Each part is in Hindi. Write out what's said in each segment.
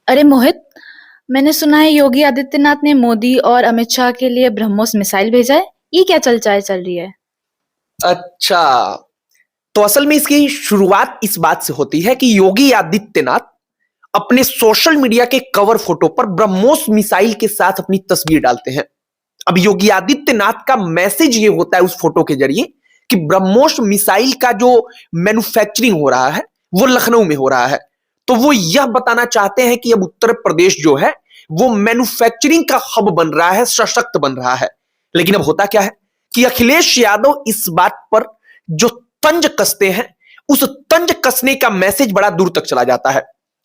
अरे मोहित, मैंने सुना है योगी आदित्यनाथ ने मोदी और अमित शाह के लिए ब्रह्मोस मिसाइल भेजा है। ये क्या चल रही है? अच्छा, तो असल में इसकी शुरुआत इस बात से होती है कि योगी आदित्यनाथ अपने सोशल मीडिया के कवर फोटो पर ब्रह्मोस मिसाइल के साथ अपनी तस्वीर डालते हैं। अब योगी आदित्यनाथ का मैसेज ये होता है उस फोटो के जरिए कि ब्रह्मोस मिसाइल का जो मैन्युफैक्चरिंग हो रहा है वो लखनऊ में हो रहा है। तो वो यह बताना चाहते हैं कि अब उत्तर प्रदेश जो है वो मैन्युफैक्चरिंग का हब बन रहा है, सशक्त बन रहा है। लेकिन अब होता क्या है कि अखिलेश यादव इस बात पर जो तंज कसते हैं, उस तंज कसने का मैसेज बड़ा दूर तक चला जाता है।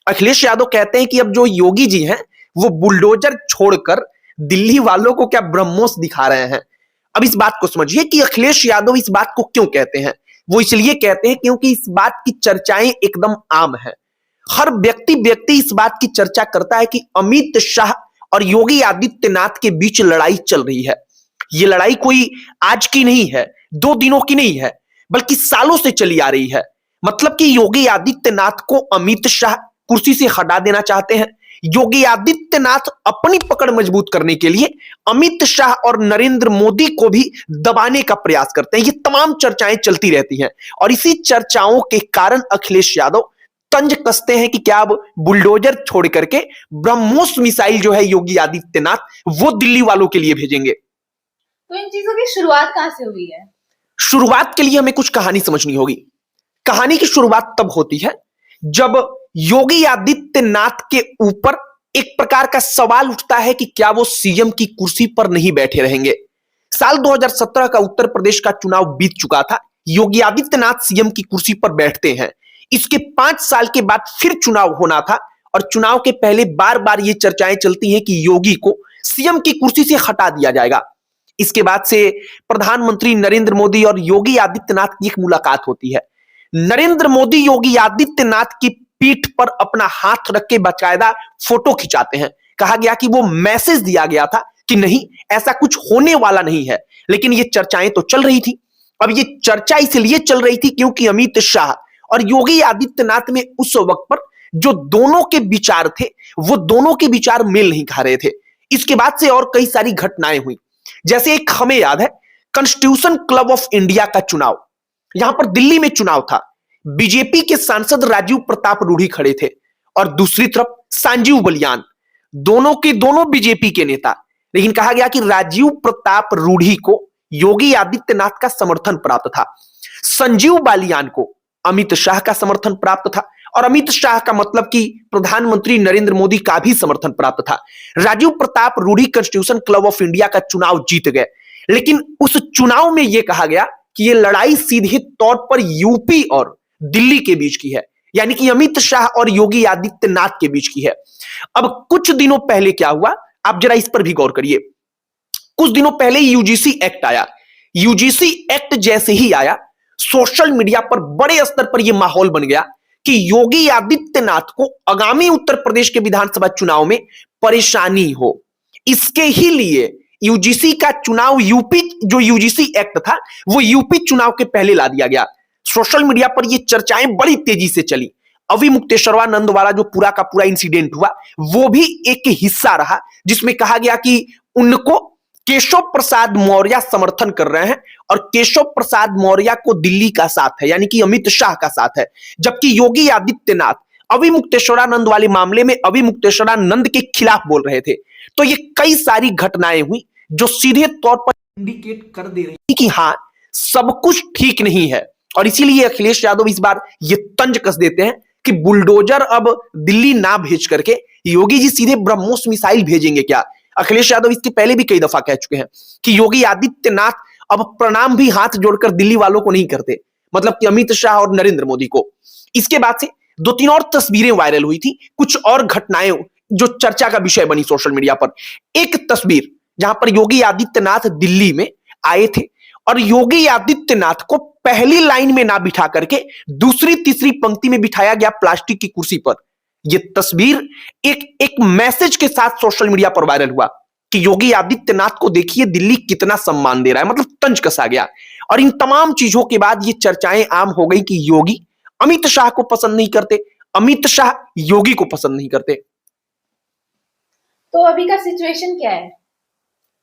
अखिलेश यादव कहते हैं कि अब जो योगी जी हैं वो बुलडोजर छोड़कर दिल्ली वालों को क्या ब्रह्मोस दिखा रहे हैं। अब इस बात को समझिए कि अखिलेश यादव इस बात को क्यों कहते हैं। वो इसलिए कहते हैं क्योंकि इस बात की चर्चाएं एकदम आम है। हर व्यक्ति इस बात की चर्चा करता है कि अमित शाह और योगी आदित्यनाथ के बीच लड़ाई चल रही है। ये लड़ाई कोई आज की नहीं है, 2 दिनों की नहीं है, बल्कि सालों से चली आ रही है। मतलब कि योगी आदित्यनाथ को अमित शाह कुर्सी से हटा देना चाहते हैं। योगी आदित्यनाथ अपनी पकड़ मजबूत करने के लिए अमित शाह और नरेंद्र मोदी को भी दबाने का प्रयास करते हैं। ये तमाम चर्चाएं चलती रहती हैं और इसी चर्चाओं के कारण अखिलेश यादव तंज कसते हैं कि क्या अब बुलडोजर छोड़ करके ब्रह्मोस मिसाइल जो है योगी आदित्यनाथ वो दिल्ली वालों के लिए भेजेंगे। तो इन चीजों की शुरुआत कहां से हुई है? शुरुआत के लिए हमें कुछ कहानी समझनी होगी। कहानी की शुरुआत तब होती है जब योगी आदित्यनाथ के ऊपर एक प्रकार का सवाल उठता है कि क्या वो सीएम की कुर्सी पर नहीं बैठे रहेंगे। साल 2017 का उत्तर प्रदेश का चुनाव बीत चुका था। योगी आदित्यनाथ सीएम की कुर्सी पर बैठते हैं। इसके 5 साल के बाद फिर चुनाव होना था और चुनाव के पहले बार बार ये चर्चाएं चलती हैं कि योगी को सीएम की कुर्सी से हटा दिया जाएगा। इसके बाद से प्रधानमंत्री नरेंद्र मोदी और योगी आदित्यनाथ की एक मुलाकात होती है। नरेंद्र मोदी योगी आदित्यनाथ की पीठ पर अपना हाथ रख के बाकायदा फोटो खिंचाते हैं। कहा गया कि वो मैसेज दिया गया था कि नहीं, ऐसा कुछ होने वाला नहीं है। लेकिन ये चर्चाएं तो चल रही थी। अब ये चर्चा इसलिए चल रही थी क्योंकि अमित शाह और योगी आदित्यनाथ में उस वक्त पर जो दोनों के विचार थे वो दोनों के विचार मेल नहीं खा रहे थे। इसके बाद से और कई सारी घटनाएं हुई। जैसे एक हमें याद है कॉन्स्टिट्यूशन क्लब ऑफ इंडिया का चुनाव। यहां पर दिल्ली में चुनाव था। बीजेपी के सांसद राजीव प्रताप रूढ़ी खड़े थे और दूसरी तरफ संजीव बलियान, दोनों के दोनों बीजेपी के नेता। लेकिन कहा गया कि राजीव प्रताप रूढ़ी को योगी आदित्यनाथ का समर्थन प्राप्त था, संजीव बालियान को अमित शाह का समर्थन प्राप्त था और अमित शाह का मतलब कि प्रधानमंत्री नरेंद्र मोदी का भी समर्थन प्राप्त था। Rajiv Pratap Rudy constitution club of India का चुनाव जीत गए। लेकिन उस चुनाव में यह कहा गया कि यह लड़ाई सीधे तौर पर यूपी और दिल्ली के बीच की है, यानी कि अमित शाह और योगी आदित्यनाथ के बीच की है। अब कुछ दिनों पहले क्या हुआ, आप जरा इस पर भी गौर करिए। कुछ दिनों पहले यूजीसी एक्ट आया। यूजीसी एक्ट जैसे ही आया, सोशल मीडिया पर बड़े स्तर पर यह माहौल बन गया कि योगी आदित्यनाथ को आगामी उत्तर प्रदेश के विधानसभा चुनाव में परेशानी हो। इसके ही लिए यूजीसी का चुनाव यूपी, जो यूजीसी एक्ट था वो यूपी चुनाव के पहले ला दिया गया। सोशल मीडिया पर ये चर्चाएं बड़ी तेजी से चली। अभी मुक्तेश्वरानंद वाला जो पूरा का पूरा इंसिडेंट हुआ वो भी एक हिस्सा रहा, जिसमें कहा गया कि उनको केशव प्रसाद मौर्य समर्थन कर रहे हैं और केशव प्रसाद मौर्य को दिल्ली का साथ है, यानी कि अमित शाह का साथ है। जबकि योगी आदित्यनाथ अभी मुक्तेश्वरानंद वाले मामले में अभी मुक्तेश्वरानंद के खिलाफ बोल रहे थे। तो ये कई सारी घटनाएं हुई जो सीधे तौर पर इंडिकेट कर दे रही थी कि हाँ, सब कुछ ठीक नहीं है। और इसीलिए अखिलेश यादव इस बार ये तंज कस देते हैं कि बुलडोजर अब दिल्ली ना भेज करके योगी जी सीधे ब्रह्मोस मिसाइल भेजेंगे क्या। अखिलेश यादव इसके पहले भी कई दफा कह चुके हैं कि योगी आदित्यनाथ अब प्रणाम भी हाथ जोड़कर दिल्ली वालों को नहीं करते, मतलब कि अमित शाह और नरेंद्र मोदी को। इसके बाद से 2-3 और तस्वीरें वायरल हुई थी, कुछ और घटनाएं जो चर्चा का विषय बनी सोशल मीडिया पर। एक तस्वीर जहां पर योगी आदित्यनाथ दिल्ली में आए थे और योगी आदित्यनाथ को पहली लाइन में ना बिठा करके दूसरी तीसरी पंक्ति में बिठाया गया प्लास्टिक की कुर्सी पर। यह तस्वीर एक मैसेज के साथ सोशल मीडिया पर वायरल हुआ कि योगी आदित्यनाथ को देखिए दिल्ली कितना सम्मान दे रहा है, मतलब तंज कसा गया। और इन तमाम चीजों के बाद ये चर्चाएं आम हो गई कि योगी अमित शाह को पसंद नहीं करते, अमित शाह योगी को पसंद नहीं करते। तो अभी का सिचुएशन क्या है?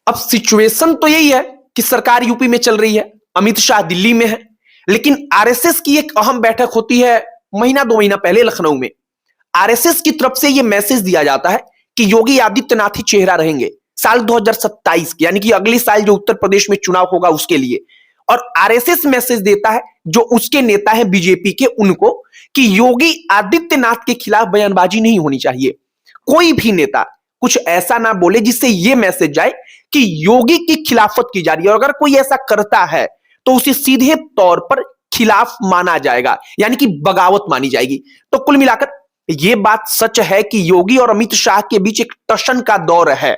अब सिचुएशन तो यही है कि सरकार यूपी में चल रही है, अमित शाह दिल्ली में है, लेकिन आरएसएस की एक अहम बैठक होती है महीना 2 महीना पहले लखनऊ में। आरएसएस की तरफ से यह मैसेज दिया जाता है कि योगी आदित्यनाथ ही चेहरा रहेंगे साल 2027 के, यानी कि अगले साल जो उत्तर प्रदेश में चुनाव होगा उसके लिए। और आरएसएस मैसेज देता है जो उसके नेता है बीजेपी के, उनको, कि योगी आदित्यनाथ के खिलाफ बयानबाजी नहीं होनी चाहिए। कोई भी नेता कुछ ऐसा ना बोले जिससे यह मैसेज जाए कि योगी की खिलाफत की जा रही है, और अगर कोई ऐसा करता है तो उसे सीधे तौर पर खिलाफ माना जाएगा, यानी कि बगावत मानी जाएगी। तो कुल मिलाकर यह बात सच है कि योगी और अमित शाह के बीच एक टशन का दौर है।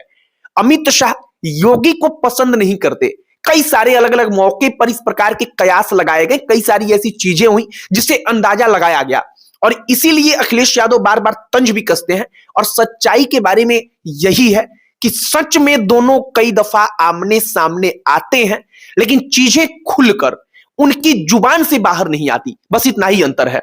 अमित शाह योगी को पसंद नहीं करते। कई सारे अलग अलग मौके पर इस प्रकार के कयास लगाए गए, कई सारी ऐसी चीजें हुई जिससे अंदाजा लगाया गया, और इसीलिए अखिलेश यादव बार बार तंज भी कसते हैं। और सच्चाई के बारे में यही है कि सच में दोनों कई दफा आमने सामने आते हैं, लेकिन चीजें खुलकर उनकी जुबान से बाहर नहीं आती। बस इतना ही अंतर है।